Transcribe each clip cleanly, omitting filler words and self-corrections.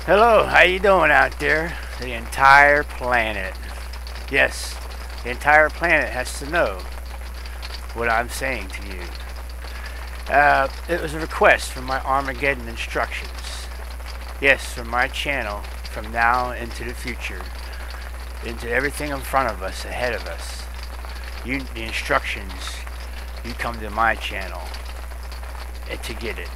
Hello, how you doing out there? The entire planet. Yes, the entire planet has to know what I'm saying to you. It was a request from my Armageddon instructions. Yes, from my channel, from now into the future, into everything in front of us, ahead of us. The instructions, you come to my channel and to get it.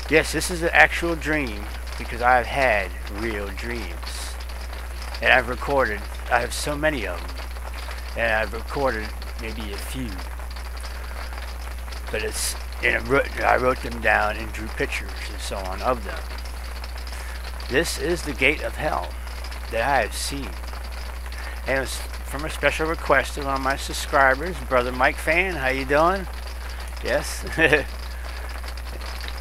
Yes, this is an actual dream because I've had real dreams. And I've recorded, I have so many of them. And I've recorded maybe a few. But it's, and I wrote them down and drew pictures and so on of them. This is the gate of hell that I have seen. And it was from a special request of one of my subscribers, Brother Mike Fan. How you doing? Yes.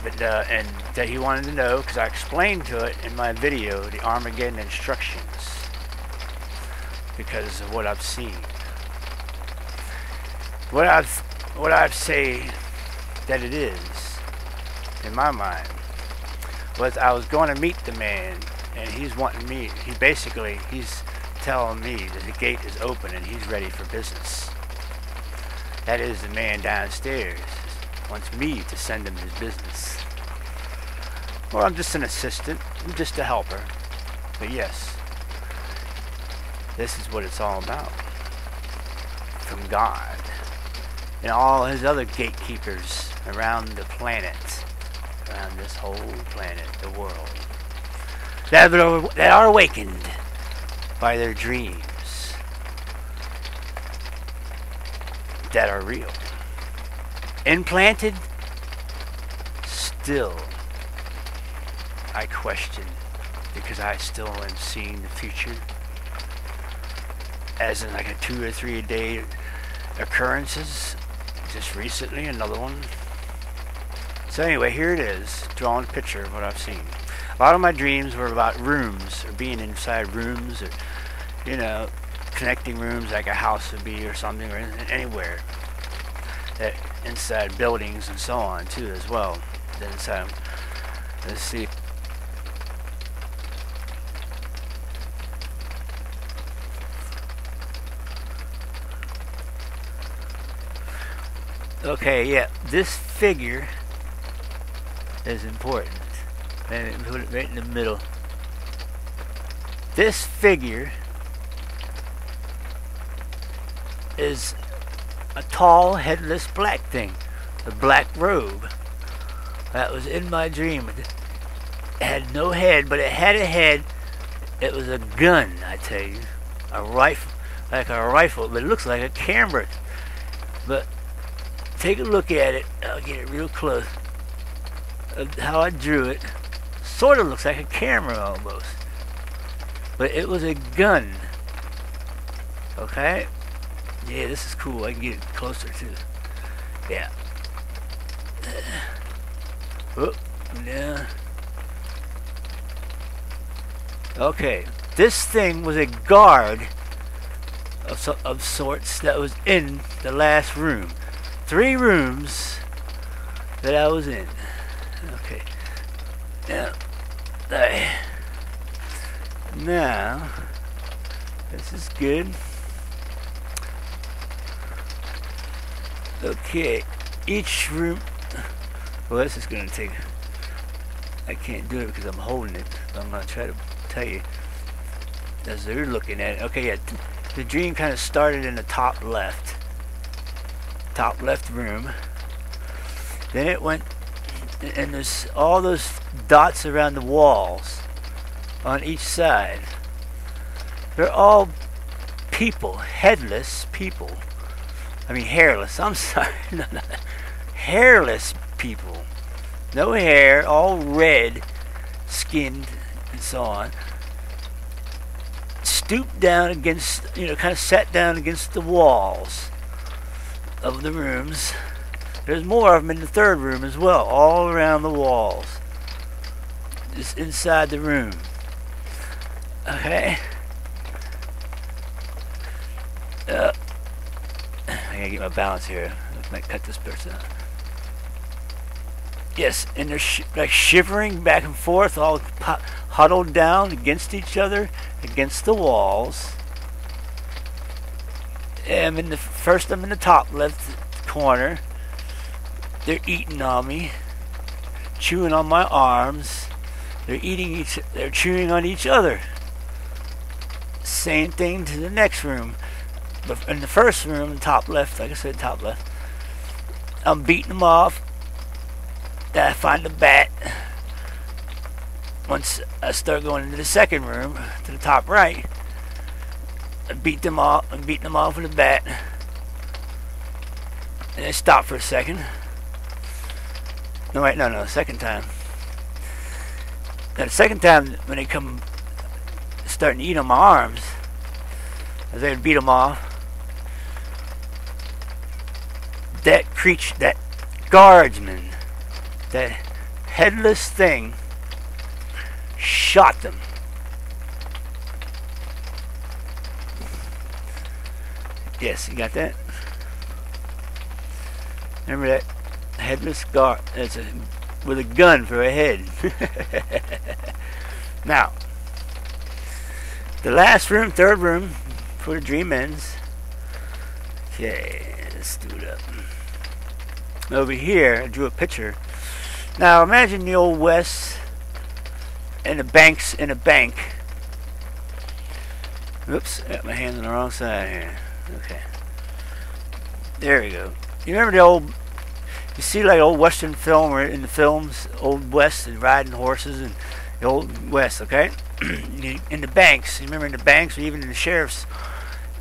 But, and that he wanted to know, because I explained to it in my video, the Armageddon instructions, because of what I've seen. What I've say that it is, in my mind, was I was going to meet the man, and he's wanting me, he's telling me that the gate is open and he's ready for business. That is the man downstairs wants me to send him his business. Well, I'm just an assistant. I'm just a helper. But yes, this is what it's all about. From God and all his other gatekeepers around the planet, around this whole planet, the world, that are awakened by their dreams that are real. Implanted? Still, I question, because I still am seeing the future as in like a 2 or 3 a day occurrences. Just recently, another one. So anyway, here it is, drawing a picture of what I've seen. A lot of my dreams were about rooms, or being inside rooms, or, you know, connecting rooms like a house would be or something, or anywhere. That inside buildings and so on too as well. Then inside, let's see. Okay, yeah, this figure is important. And put it right in the middle. This figure is a tall, headless black thing. A black robe. That was in my dream. It had no head, but it had a head. It was a gun, I tell you. A rifle. Like a rifle, but it looks like a camera. But take a look at it. I'll get it real close. How I drew it. Sort of looks like a camera almost. But it was a gun. Okay? Yeah, this is cool. I can get it closer too. Yeah. Oh, yeah. Okay. This thing was a guard of sorts that was in the last room. 3 rooms that I was in. Okay. Now, this is good. Okay, each room. Well, this is going to take. I can't do it because I'm holding it. So I'm going to try to tell you as they're looking at it. Okay, yeah, the dream kind of started in the top left room. Then it went, and there's all those dots around the walls on each side. They're all people, headless people. I mean hairless, I'm sorry. No. Hairless people. No hair, all red skinned and so on. Stooped down against, you know, kind of sat down against the walls of the rooms. There's more of them in the 3rd room as well, all around the walls. Just inside the room. Okay. I gotta get my balance here. I might cut this person out. Yes, and they're like shivering back and forth, all huddled down against each other, against the walls. And I'm in the top left corner. They're eating on me, chewing on my arms. They're chewing on each other. Same thing to the next room. But in the first room, top left, like I said, top left, I'm beating them off. Then I find the bat. Once I start going into the second room, to the top right, I beat them off. I'm beating them off with a bat. And I stop for a second. No, wait, no, second time. Now the second time, when they come starting to eat on my arms, as I would beat them off, that creature, that guardsman, that headless thing, shot them. Yes, you got that? Remember that headless guard? That's with a gun for a head. Now, the last room, third room, before the dream ends. Okay, let's do it up. Over here, I drew a picture. Now, imagine the old West and the banks in a bank. Oops, I got my hand on the wrong side here. Okay. There we go. You remember the old, you see like old Western film, or in the films, Old West and riding horses and the Old West, okay? In the banks, you remember in the banks, or even in the sheriff's,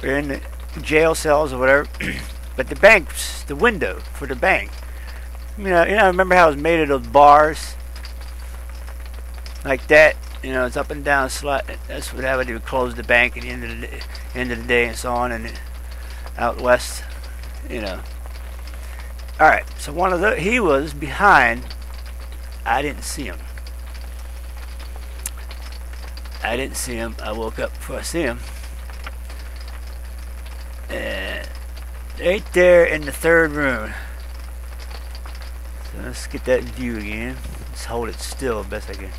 or in the jail cells or whatever, but the banks, the window for the bank, remember how it was made of those bars, like that, it's up and down slide. That's what I would do, close the bank at the end of the day and so on, and out west, Alright, so one of the, he was behind. I didn't see him. I woke up before I see him. Right there in the third room. So let's get that view again. Let's hold it still best I can.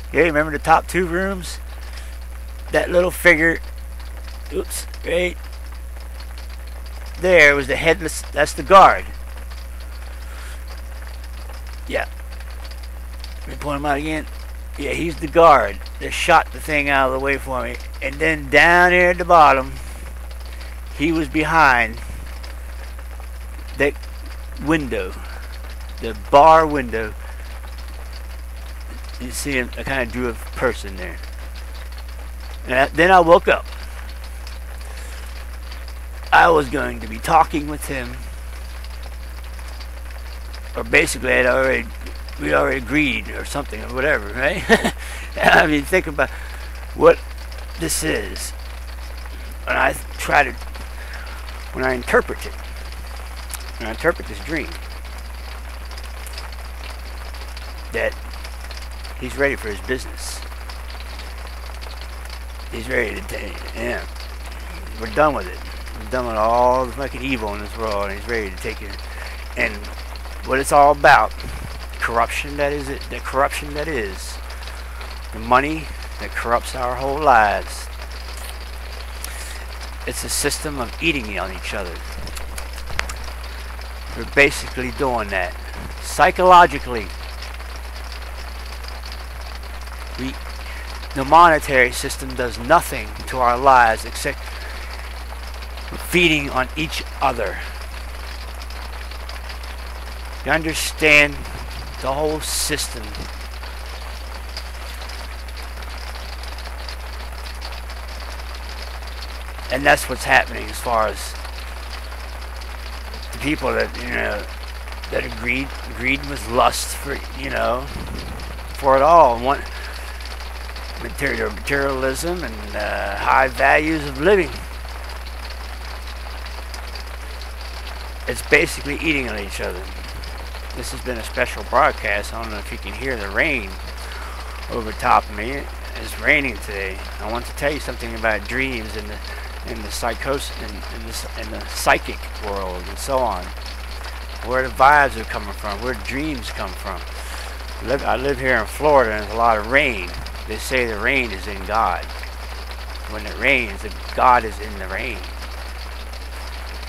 Okay, remember the top two rooms? That little figure, oops, right there was the headless, that's the guard. Yeah. Let me point him out again. Yeah, he's the guard that shot the thing out of the way for me. And then down here at the bottom, he was behind that window, the bar window. You see him, I kind of drew a person there. And then I woke up. I was going to be talking with him, or basically we already agreed or something or whatever, right? I mean, think about what this is. When I interpret this dream, that he's ready for his business. He's ready to yeah. We're done with it. We're done with all the fucking evil in this world, and he's ready to take it. And what it's all about, corruption that is it, the corruption that is, the money that corrupts our whole lives. It's a system of eating on each other. We're basically doing that. Psychologically, the monetary system does nothing to our lives except feeding on each other. You understand the whole system? And that's what's happening as far as the people that that are greed with lust for for it all, and want materialism and high values of living. It's basically eating on each other. This has been a special broadcast. I don't know if you can hear the rain over top of me. It's raining today. I want to tell you something about dreams and the psychosis and the psychic world and so on. where the vibes are coming from, where dreams come from. I live here in Florida and there's a lot of rain. They say the rain is in God. When it rains, God is in the rain.